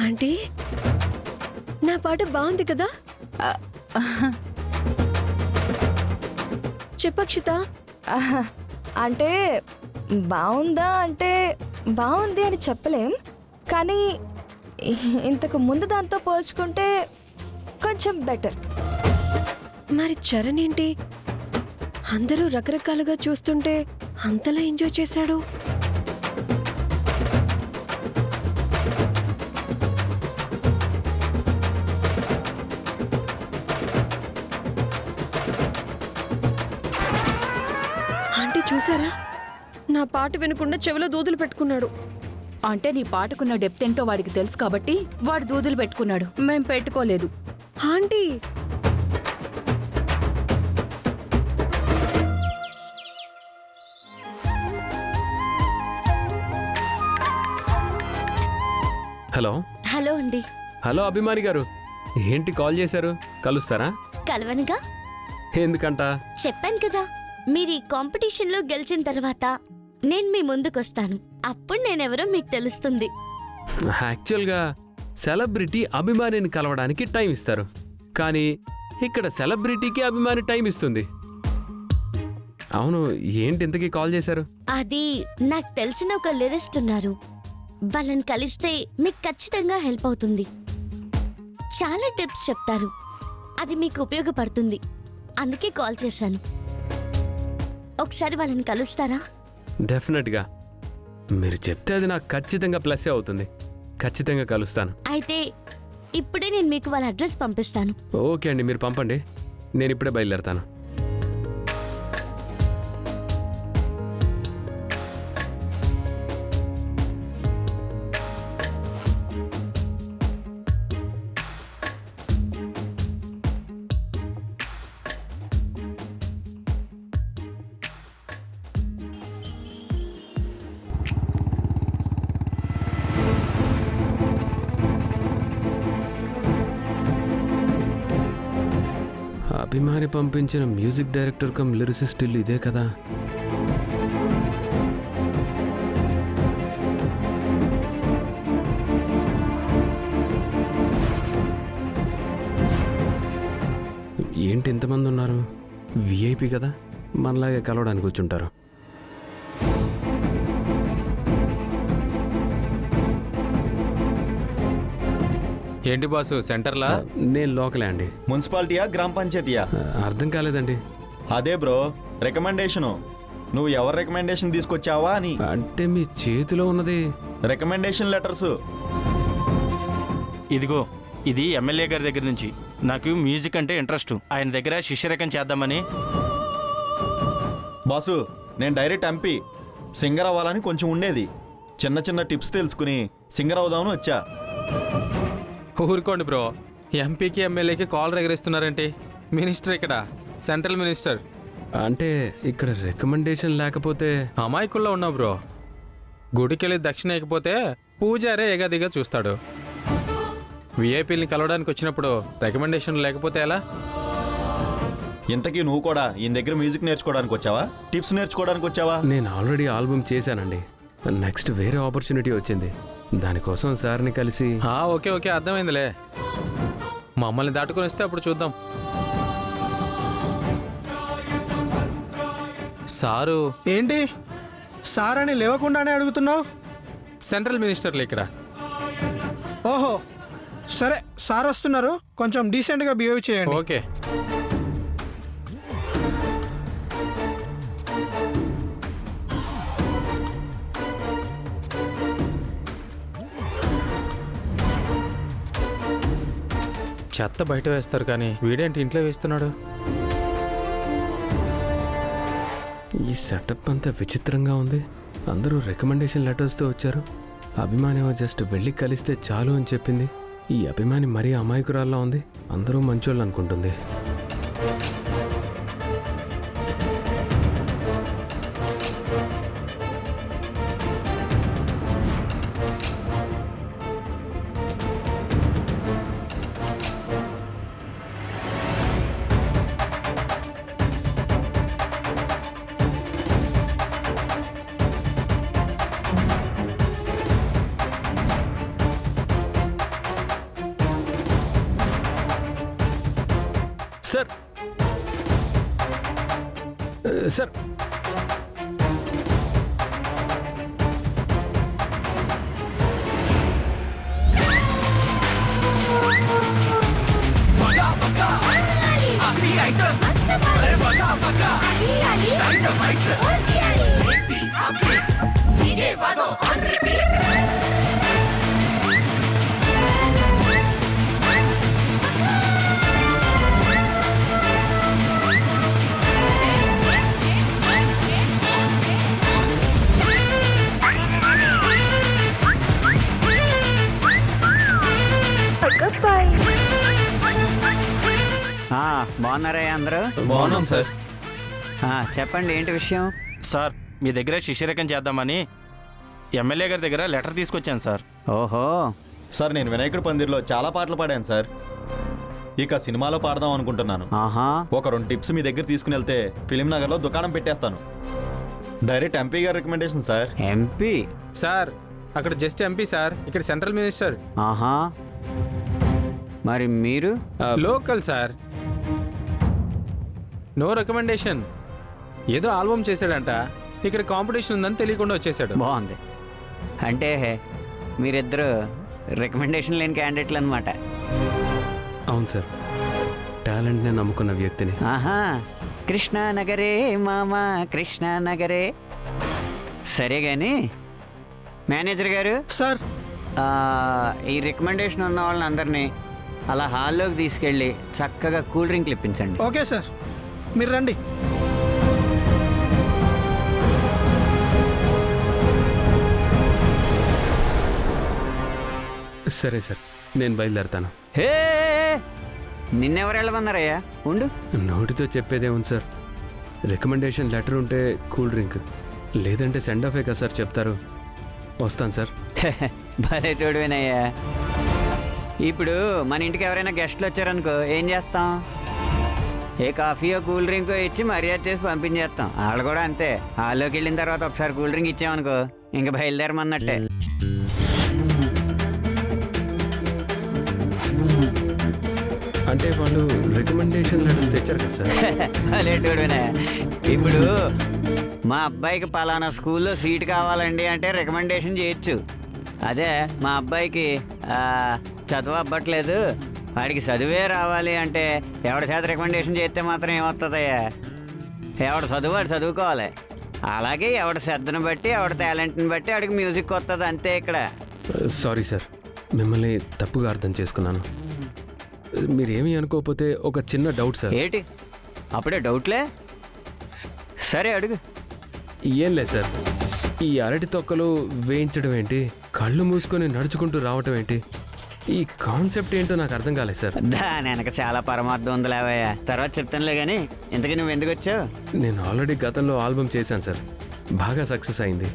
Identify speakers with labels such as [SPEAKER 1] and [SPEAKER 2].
[SPEAKER 1] Aunty నా పాట బాగుంది కదా? చెప్పక్షిత.
[SPEAKER 2] అంటే బాగుందా అంటే బాగుంది అని చెప్పలేం, కానీ ఇంతకు ముందు దాంతో పోల్చుకుంటే కొంచెం బెటర్.
[SPEAKER 1] మరి చరణ్ ఏంటి అందరూ రకరకాలుగా చూస్తుంటే అంతలా ఎంజాయ్ చేశాడు? ఆంటీ చూసారా, నా పాట వినకుండా చెవిలో దూదులు పెట్టుకున్నాడు.
[SPEAKER 3] అంటే నీ పాటకున్న డెప్త్ ఏంటో వాడికి తెలుసు కాబట్టి వాడు దూదులు పెట్టుకున్నాడు, మేం పెట్టుకోలేదు.
[SPEAKER 1] Aunty
[SPEAKER 4] hello.
[SPEAKER 5] హలో అండి.
[SPEAKER 4] హలో అభిమాని గారు, ఏంటి కాల్ చేశారు? కలుస్తారా?
[SPEAKER 5] కలవనుగా.
[SPEAKER 4] ఎందుకంట?
[SPEAKER 5] చెప్పాను కదా, మీరు ఈ కాంపిటీషన్లో గెలిచిన తర్వాత నేను మీ ముందుకొస్తాను. అప్పుడు నేనెవరో మీకు తెలుస్తుంది.
[SPEAKER 4] యాక్చువల్గా సెలబ్రిటీ అభిమానిని కలవడానికి టైం ఇస్తారు, కానీ ఇక్కడ సెలబ్రిటీకి అభిమాని టైం ఇస్తుంది. అవును, ఏంటి ఇంతకీ కాల్ చేశారు?
[SPEAKER 5] అది నాకు తెలిసిన ఒక లిరిస్ట్ ఉన్నారు, వాళ్ళని కలిస్తే మీకు ఖచ్చితంగా హెల్ప్ అవుతుంది. చాలా టిప్స్ చెప్తారు, అది మీకు ఉపయోగపడుతుంది. అందుకే కాల్ చేశాను. ఒకసారి వాళ్ళని కలుస్తారా?
[SPEAKER 4] డెఫినెట్గా. మీరు చెప్తే అది నాకు ఖచ్చితంగా ప్లస్ అవుతుంది. ఖచ్చితంగా కలుస్తాను.
[SPEAKER 5] అయితే ఇప్పుడే నేను మీకు వాళ్ళ అడ్రస్ పంపిస్తాను.
[SPEAKER 4] ఓకే అండి, మీరు పంపండి, నేను ఇప్పుడే బయలుదేరతాను. అభిమాని పంపించిన మ్యూజిక్ డైరెక్టర్ కమ్ లిరిసిస్ట్ ఇల్లు ఇదే కదా? ఏంటి ఇంతమంది ఉన్నారు? విఐపి కదా, మనలాగే కలవడానికి వచ్చుంటారు.
[SPEAKER 6] ఏంటి బాసు, సెంటర్లా?
[SPEAKER 4] నేను లోకలే అండి.
[SPEAKER 7] మున్సిపాలిటీయా గ్రామ పంచాయతీయా?
[SPEAKER 4] అర్థం కాలేదండి.
[SPEAKER 7] అదే బ్రో, రికమెండేషను. నువ్వు ఎవరు రికమెండేషన్ తీసుకొచ్చావా అని.
[SPEAKER 4] అంటే మీ చేతిలో ఉన్నది
[SPEAKER 7] రికమెండేషన్ లెటర్స్.
[SPEAKER 6] ఇదిగో, ఇది ఎమ్మెల్యే గారి దగ్గర నుంచి. నాకు మ్యూజిక్ అంటే ఇంట్రెస్ట్, ఆయన దగ్గర శిష్యరకం చేద్దామని.
[SPEAKER 7] బాసు, నేను డైరెక్ట్ ఎంపీ. సింగర్ అవ్వాలని కొంచెం ఉండేది. చిన్న చిన్న టిప్స్ తెలుసుకుని సింగర్ అవుదామని వచ్చా.
[SPEAKER 6] ఊరుకోండి బ్రో, ఎంపీకి ఎమ్మెల్యేకి కాల్ ఎగరేస్తున్నారేంటి? మినిస్టర్ ఇక్కడ, సెంట్రల్ మినిస్టర్.
[SPEAKER 4] అంటే ఇక్కడ రికమెండేషన్ లేకపోతే
[SPEAKER 6] అమాయకుల్లో ఉన్నావు బ్రో. గుడికెళ్ళి దక్షిణ వేయకపోతే పూజారే ఎగదిగా చూస్తాడు. విఐపీని కలవడానికి వచ్చినప్పుడు రికమెండేషన్ లేకపోతే ఎలా?
[SPEAKER 7] ఇంతకీ నువ్వు కూడా ఈయన దగ్గర మ్యూజిక్ నేర్చుకోవడానికి వచ్చావా, టిప్స్ నేర్చుకోవడానికి వచ్చావా?
[SPEAKER 4] నేను ఆల్రెడీ ఆల్బమ్ చేశానండి. నెక్స్ట్ వేరే ఆపర్చునిటీ వచ్చింది, దానికోసం సార్ని కలిసి.
[SPEAKER 6] ఓకే ఓకే, అర్థమైందిలే. మమ్మల్ని దాటుకొని వస్తే అప్పుడు చూద్దాం. సారు
[SPEAKER 8] ఏంటి సార్ అని లేవకుండానే అడుగుతున్నావు?
[SPEAKER 6] సెంట్రల్ మినిస్టర్లు ఇక్కడ.
[SPEAKER 8] ఓహో సరే, సార్ వస్తున్నారు, కొంచెం డీసెంట్గా బిహేవ్ చేయండి.
[SPEAKER 6] ఓకే. చెత్త బయట వేస్తారు కానీ వీడేంటి ఇంట్లో వేస్తున్నాడు?
[SPEAKER 4] ఈ సెటప్ అంతా విచిత్రంగా ఉంది. అందరూ రికమెండేషన్ లెటర్స్తో వచ్చారు. అభిమాని జస్ట్ వెళ్ళి కలిస్తే చాలు అని చెప్పింది. ఈ అభిమాని మరీ అమాయకురాల్లా ఉంది. అందరూ మంచోళ్ళు అనుకుంటుంది. సార్ సార్
[SPEAKER 9] బాగున్నారా అందరూ?
[SPEAKER 7] బాగున్నాం సార్.
[SPEAKER 9] చెప్పండి ఏంటి విషయం?
[SPEAKER 6] సార్ మీ దగ్గర శిష్యరకం చేద్దామని ఎమ్మెల్యే గారి దగ్గర లెటర్ తీసుకొచ్చాను సార్.
[SPEAKER 9] ఓహో,
[SPEAKER 7] సార్ నేను వినాయకుడి పందిర్లో చాలా పాటలు పాడాను సార్. ఇక సినిమాలో పాడదాం అనుకుంటున్నాను.
[SPEAKER 9] ఆహా,
[SPEAKER 7] ఒక 2 టిప్స్ మీ దగ్గర తీసుకుని వెళ్తే ఫిలిం నగర్లో దుకాణం పెట్టేస్తాను. డైరెక్ట్ ఎంపీ గారి రికమెండేషన్ సార్.
[SPEAKER 9] ఎంపీ?
[SPEAKER 6] సార్ అక్కడ జస్ట్ ఎంపీ సార్, ఇక్కడ సెంట్రల్ మినిస్టర్.
[SPEAKER 9] ఆహా, మరి మీరు?
[SPEAKER 6] Local sir. No recommendation. ఏదో ఆల్బమ్ చేశాడంట, ఇక్కడ కాంపిటీషన్ ఉందని తెలియకుండా వచ్చేసాడు.
[SPEAKER 9] బాగుంది. అంటే మీరిద్దరు రికమెండేషన్ లేని క్యాండిడేట్లు అనమాట.
[SPEAKER 4] అవును సార్, టాలెంట్నే నమ్ముకున్న వ్యక్తిని.
[SPEAKER 9] ఆహా, కృష్ణానగరే మామా కృష్ణానగరే. సరే కానీ మేనేజర్ గారు,
[SPEAKER 8] సార్
[SPEAKER 9] ఈ రికమెండేషన్ ఉన్న వాళ్ళని అందరినీ అలా హాల్లోకి తీసుకెళ్ళి చక్కగా కూల్ డ్రింక్లు ఇప్పించండి.
[SPEAKER 8] ఓకే సార్, మీరు రండి.
[SPEAKER 4] సరే సార్, నేను బయలుదేరతాను.
[SPEAKER 9] హే, నిన్నెవరు వెళ్ళమన్నారయ్యా? ఉండు.
[SPEAKER 4] నోటితో చెప్పేదేముంది సార్, రికమెండేషన్ లెటర్ ఉంటే కూల్ డ్రింక్, లేదంటే సెండ్ ఆఫే కదా సార్ చెప్తారు. వస్తాను సార్.
[SPEAKER 9] భలే తోడువేనయ్యా. ఇప్పుడు మన ఇంటికి ఎవరైనా గెస్ట్లు వచ్చారనుకో ఏం చేస్తాం? ఏ కాఫీయో కూల్ డ్రింకో ఇచ్చి మర్యాద చేసి పంపించేస్తాం. వాళ్ళు కూడా అంతే. హాల్లోకి వెళ్ళిన తర్వాత ఒకసారి కూల్ డ్రింక్ ఇచ్చామనుకో ఇంకా బయలుదేరమన్నట్టే.
[SPEAKER 4] అంటే వాళ్ళు రికమెండేషన్ లెటర్స్ తెచ్చారు కదా సార్.
[SPEAKER 9] భలేటోడునే. ఇప్పుడు మా అబ్బాయికి పలానా స్కూల్లో సీట్ కావాలండి అంటే రికమెండేషన్ చేయొచ్చు. అదే మా అబ్బాయికి చదువు అవ్వట్లేదు, వాడికి చదువే రావాలి అంటే ఎవరి చేత రికమెండేషన్ చేస్తే మాత్రం ఏమవుతుందయ్యా? ఎవడు చదువు వాడు చదువుకోవాలి. అలాగే ఎవడి శ్రద్ధను బట్టి ఎవడి టాలెంట్ని బట్టి వాడికి మ్యూజిక్ వస్తుంది, అంతే ఇక్కడ.
[SPEAKER 4] సారీ సార్, మిమ్మల్ని తప్పుగా అర్థం చేసుకున్నాను. మీరేమీ అనుకోకపోతే ఒక చిన్న డౌట్ సార్.
[SPEAKER 9] ఏంటి అప్పుడే డౌట్లే? సరే అడుగు.
[SPEAKER 4] ఏం లేదు సార్, ఈ అరటి తొక్కలు వేయించడం ఏంటి, కళ్ళు మూసుకొని నడుచుకుంటూ రావటం ఏంటి, ఈ కాన్సెప్ట్ ఏంటో నాకు అర్థం కాలేదు సార్.
[SPEAKER 9] దాని వెనక చాలా పరమార్థం ఉందిలేవయ్యా, తర్వాత చెప్తానులే. కానీ ఇంతకీ నువ్వు ఎందుకు వచ్చావు?
[SPEAKER 4] నేను ఆల్రెడీ గతంలో ఆల్బమ్ చేశాను సార్, బాగా సక్సెస్ అయింది.